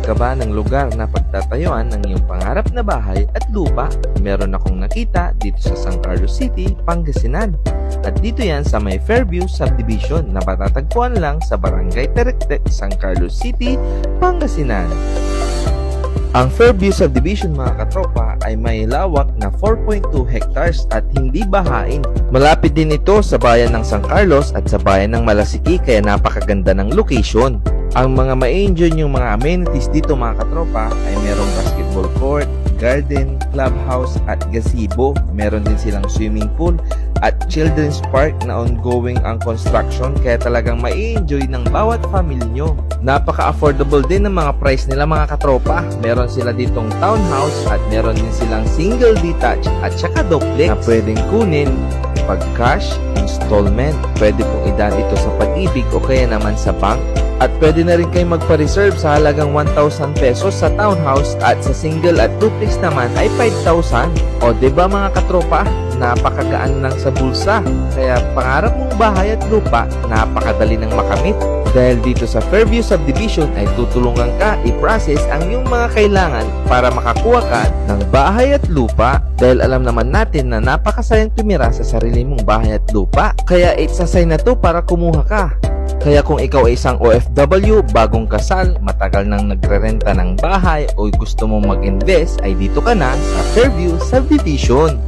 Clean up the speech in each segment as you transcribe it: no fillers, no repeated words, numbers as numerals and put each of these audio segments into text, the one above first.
Naghahanap ka ba ng lugar na pagtatayuan ng iyong pangarap na bahay at lupa? Meron akong nakita dito sa San Carlos City, Pangasinan. At dito yan sa may Fairview Subdivision na matatagpuan lang sa Barangay Terectec, San Carlos City, Pangasinan. Ang Fairview Subdivision mga katropa ay may lawak na 4.2 hectares at hindi bahain. Malapit din ito sa bayan ng San Carlos at sa bayan ng Malasiki kaya napakaganda ng location. Ang mga ma-enjoy yung mga amenities dito mga katropa ay merong basketball court, garden, clubhouse at gazebo. Meron din silang swimming pool at children's park na ongoing ang construction kaya talagang ma-enjoy ng bawat family nyo. Napaka-affordable din ng mga price nila mga katropa. Meron sila ditong townhouse at meron din silang single detached at saka duplex na pwedeng kunin pag cash, installment. Pwede pong idaan ito sa Pag-ibig o kaya naman sa bank. At pwede na rin kayo magpa-reserve sa halagang 1,000 pesos sa townhouse at sa single at duplex naman ay 5,000. O diba mga katropa, napakagaan lang sa bulsa. Kaya pangarap mong bahay at lupa, napakadali nang makamit. Dahil dito sa Fairview Subdivision ay tutulungan ka i-process ang iyong mga kailangan para makakuha ka ng bahay at lupa. Dahil alam naman natin na napakasayang tumira sa sarili mong bahay at lupa. Kaya it's a sign na to para kumuha ka. Kaya kung ikaw ay isang OFW, bagong kasal, matagal nang nagrerenta ng bahay o gusto mong mag-invest, ay dito ka na sa Fairview Subdivision.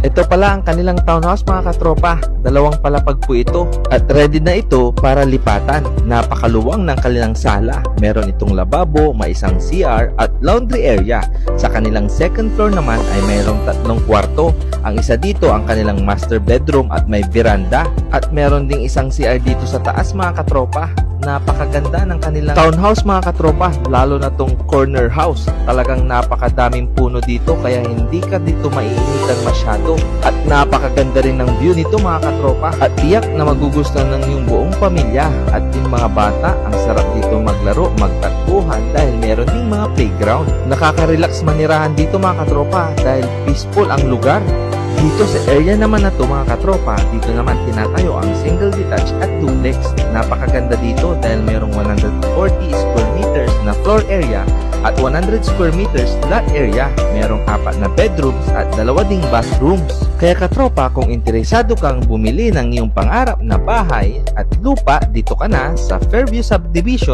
Ito pala ang kanilang townhouse mga katropa. 2 palapag po ito at ready na ito para lipatan. Napakaluwang ng kanilang sala. Meron itong lababo, may isang CR at laundry area. Sa kanilang second floor naman ay mayroong 3 kwarto. Ang isa dito ang kanilang master bedroom at may veranda. At meron ding isang CR dito sa taas mga katropa. Napakaganda ng kanilang townhouse mga katropa, lalo na tong corner house. Talagang napakadaming puno dito kaya hindi ka dito maiinitan masyado. At napakaganda rin ng view nito mga katropa. At tiyak na magugustuhan ng iyong buong pamilya. At yung mga bata, ang sarap dito maglaro, magtakbuhan dahil meron ding mga playground. Nakaka-relax manirahan dito mga katropa dahil peaceful ang lugar. Dito sa area naman na to mga katropa, dito naman tinatayo ang single detached at duplex. Napakaganda dito dahil mayroong 140 square meters na floor area at 100 square meters lot area. Mayroong 4 na bedrooms at 2 ding bathrooms. Kaya katropa, kung interesado kang bumili ng iyong pangarap na bahay at lupa, dito ka na sa Fairview Subdivision.